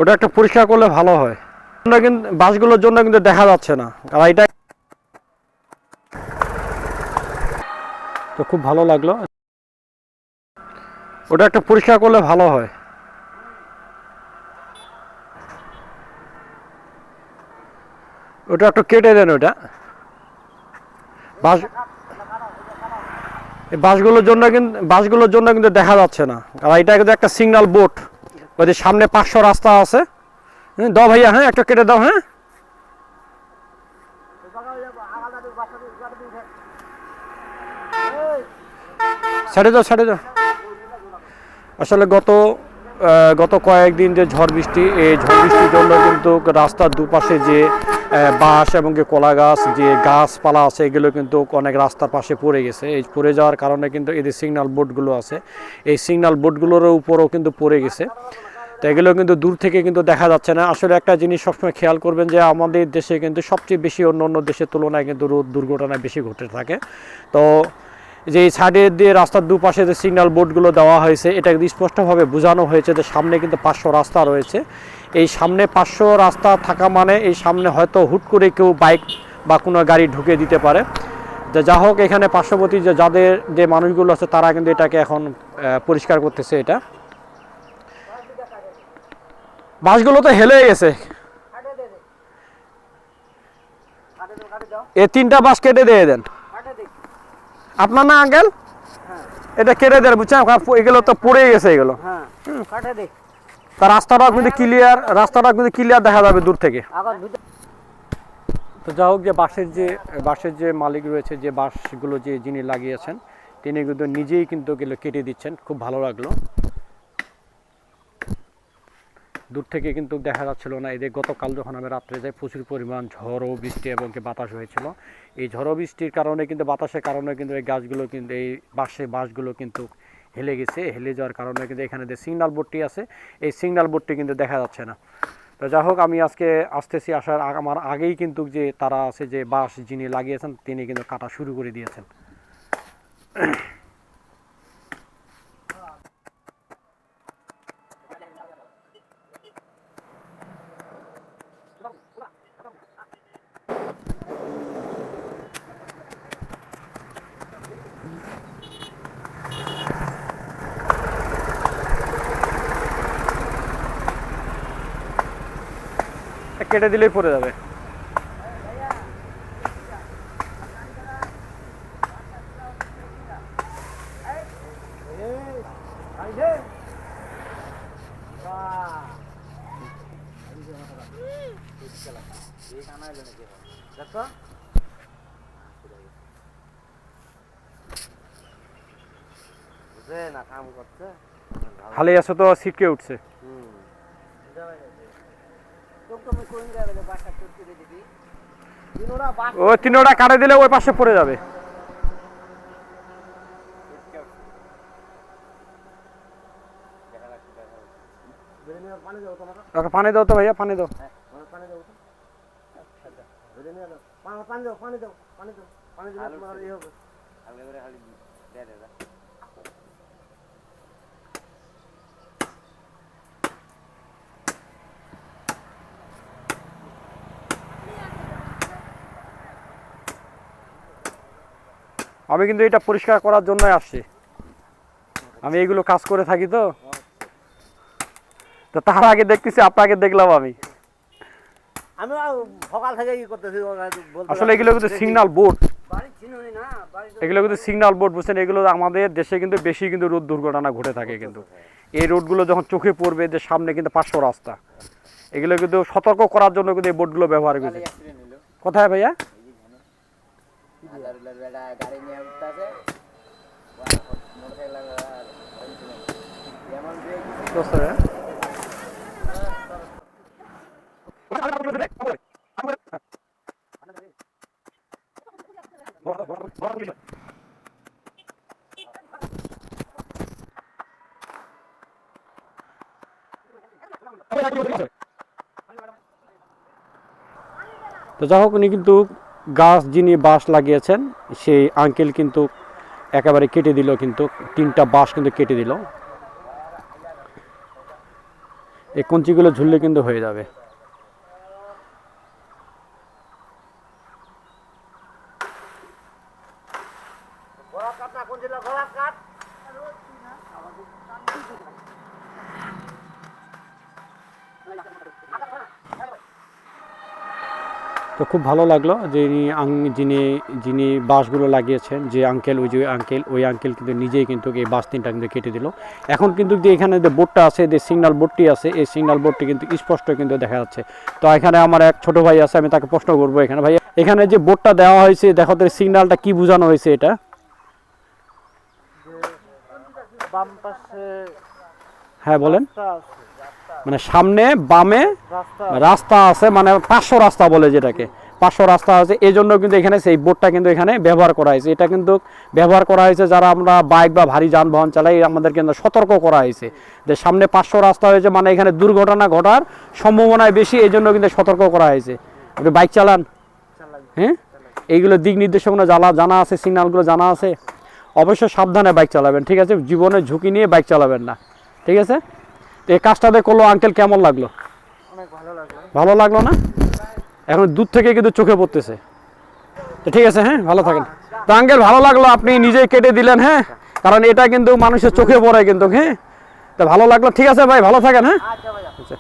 ওটা একটা পরিষ্কার করলে ভালো হয়। কিন্তু বাসগুলোর জন্য কিন্তু দেখা যাচ্ছে না, কারণ এটা তো খুব ভালো লাগলো। ওটা একটা পরিষ্কার করলে ভালো হয়। ওটা একটু কেটে দেন ওটা। বাস বাসগুলোর জন্য কিন্তু দেখা যাচ্ছে না, কারণ এটা কিন্তু একটা সিগন্যাল বোর্ড। ওই যে সামনে 500 রাস্তা আছে। দাও ভাইয়া, হ্যাঁ একটা কেটে দাও। হ্যাঁ ছেড়ে দাও, ছেড়ে দাও। আসলে গত কয়েকদিন যে ঝড় বৃষ্টি, এই ঝড় বৃষ্টির জন্য কিন্তু রাস্তার দুপাশে যে বাঁশ এবং কলা গাছ, যে গাছপালা আছে, এগুলো কিন্তু অনেক রাস্তার পাশে পড়ে গেছে। এই পড়ে যাওয়ার কারণে কিন্তু এই যে সিগন্যাল বোর্ডগুলো আছে, এই সিগন্যাল বোর্ডগুলোর উপরও কিন্তু পড়ে গেছে। তো এগুলো কিন্তু দূর থেকে কিন্তু দেখা যাচ্ছে না। আসলে একটা জিনিস সবসময় খেয়াল করবেন যে আমাদের দেশে কিন্তু সবচেয়ে বেশি অন্য দেশের তুলনায় কিন্তু রোড দুর্ঘটনা বেশি ঘটে থাকে। তো যে এই সাইডে দিয়ে রাস্তার দুপাশে যে সিগন্যাল বোর্ডগুলো দেওয়া হয়েছে, এটা কিন্তু স্পষ্টভাবে বোঝানো হয়েছে যে সামনে কিন্তু 500 রাস্তা রয়েছে। এই সামনে 500 রাস্তা থাকা মানে এই সামনে হয়তো হুট করে কেউ বাইক বা কোনো গাড়ি ঢুকে দিতে পারে। যা হোক, এখানে পার্শ্ববর্তী যাদের যে মানুষগুলো আছে তারা কিন্তু এটাকে এখন পরিষ্কার করতেছে। এটা বাসগুলো তো হেলে গেছে। এই 3টা বাস কেটে দিয়ে দেন। আপনার না আঙ্কেল? এটা কেটে দেন, বুঝছেন? এগুলো তো পড়ে গেছে এগুলো। তা রাস্তাটা কিন্তু ক্লিয়ার দেখা যাবে দূর থেকে। তো যা হোক, যে বাসের যে মালিক রয়েছে, যে বাসগুলো যিনি লাগিয়েছেন, তিনি কিন্তু নিজেই কিন্তু এগুলো কেটে দিচ্ছেন। খুব ভালো লাগলো। দূর থেকে কিন্তু দেখা যাচ্ছিল না। এদের গতকাল যখন আমি রাত্রে যাই, প্রচুর পরিমাণ ঝড় বৃষ্টি এবং বাতাস হয়েছিল। এই ঝড় বৃষ্টির কারণে কিন্তু, বাতাসের কারণে কিন্তু এই গাছগুলো কিন্তু, এই বাসগুলো কিন্তু হেলে গেছে। হেলে যাওয়ার কারণে কিন্তু এখানে যে সিগন্যাল বোর্ডটি আছে, এই সিগন্যাল বোর্ডটি কিন্তু দেখা যাচ্ছে না। তো যাই হোক, আমি আজকে আসতেছি, আমার আগেই কিন্তু যে তারা আছে, যে বাস যিনি লাগিয়েছেন, তিনি কিন্তু কাটা শুরু করে দিয়েছেন। কেটে দিলেই পড়ে যাবে। খালি আছে তো ছিটকে উঠছে। ওই 3টা কাটে দিলে ওই পাশে পড়ে যাবে। পানি দাও তো ভাইয়া, পানি দাও। আমি কিন্তু এটা পরিষ্কার করার জন্যই আসছি। আমি এইগুলো কাজ করে থাকি। তো তার আগে দেখতেছি, আপনাকে দেখলাম আমি। সকাল থেকে কি করতেছি, আসলে এগুলো কিন্তু সিগন্যাল বোর্ড। এগুলো কিন্তু সিগন্যাল বোর্ড, বুঝছেন? এগুলো আমাদের দেশে কিন্তু বেশি কিন্তু রোড দুর্ঘটনা ঘটে থাকে। কিন্তু এই রোডগুলো যখন চোখে পড়বে যে সামনে কিন্তু 500 রাস্তা, এগুলো কিন্তু সতর্ক করার জন্য কিন্তু এই বোর্ডগুলো ব্যবহার করেছে। কোথায় ভাইয়া? তো যাই হোক, উনি কিন্তু যিনি বাঁশ লাগিয়েছেন, সেই আঙ্কেল কিন্তু একেবারে কেটে দিল। কিন্তু 3টা বাঁশ কিন্তু কেটে দিল। এই কঞ্চিগুলো ঝুললে কিন্তু হয়ে যাবে। তো খুব ভালো লাগলো যে যিনি যিনি বাঁশগুলো লাগিয়েছেন, যে আঙ্কেল, ওই আঙ্কেল কিন্তু নিজেই কিন্তু এই বাঁশ 3টা কিন্তু কেটে দিল। এখন কিন্তু যে এখানে যে বোর্ডটা আছে, যে সিগন্যাল বোর্ডটি আছে, এই সিগন্যাল বোর্ডটি কিন্তু স্পষ্ট কিন্তু দেখা যাচ্ছে। তো এখানে আমার এক ছোট ভাই আছে, আমি তাকে প্রশ্ন করবো এখানে, ভাই এখানে যে বোর্ডটা দেওয়া হয়েছে, দেখো তো সিগন্যালটা কি বোঝানো হয়েছে এটা? হ্যাঁ বলেন। মানে সামনে বামে রাস্তা আছে, মানে 500 রাস্তা বলে যেটাকে, 500 রাস্তা আছে, এই জন্য কিন্তু এখানে সেই বোর্ডটা কিন্তু এখানে ব্যবহার করা হয়েছে। এটা কিন্তু ব্যবহার করা হয়েছে যারা আমরা বাইক বা ভারী যানবাহন চালাই, আমাদের কিন্তু সতর্ক করা হয়েছে যে সামনে 500 রাস্তা হয়েছে, মানে এখানে দুর্ঘটনা ঘটার সম্ভাবনায় বেশি, এই জন্য কিন্তু সতর্ক করা হয়েছে। আপনি বাইক চালান? হ্যাঁ, এইগুলো দিক নির্দেশনা জানা আছে, সিগন্যালগুলো জানা আছে। অবশ্যই সাবধানে বাইক চালাবেন, ঠিক আছে? জীবনের ঝুঁকি নিয়ে বাইক চালাবেন না, ঠিক আছে? তো এই কাজটা করলো আঙ্কেল, কেমন লাগলো? অনেক ভালো লাগলো। ভালো লাগলো না? এখন দূর থেকে কিন্তু চোখে পড়তেছে। তো ঠিক আছে, হ্যাঁ, ভালো থাকেন। তো আঙ্কেল ভালো লাগলো, আপনি নিজেই কেটে দিলেন, হ্যাঁ, কারণ এটা কিন্তু মানুষের চোখে পড়ে কিন্তু, হ্যাঁ। তো ভালো লাগলো, ঠিক আছে ভাই, ভালো থাকেন, হ্যাঁ। আচ্ছা ভাইয়া। আচ্ছা।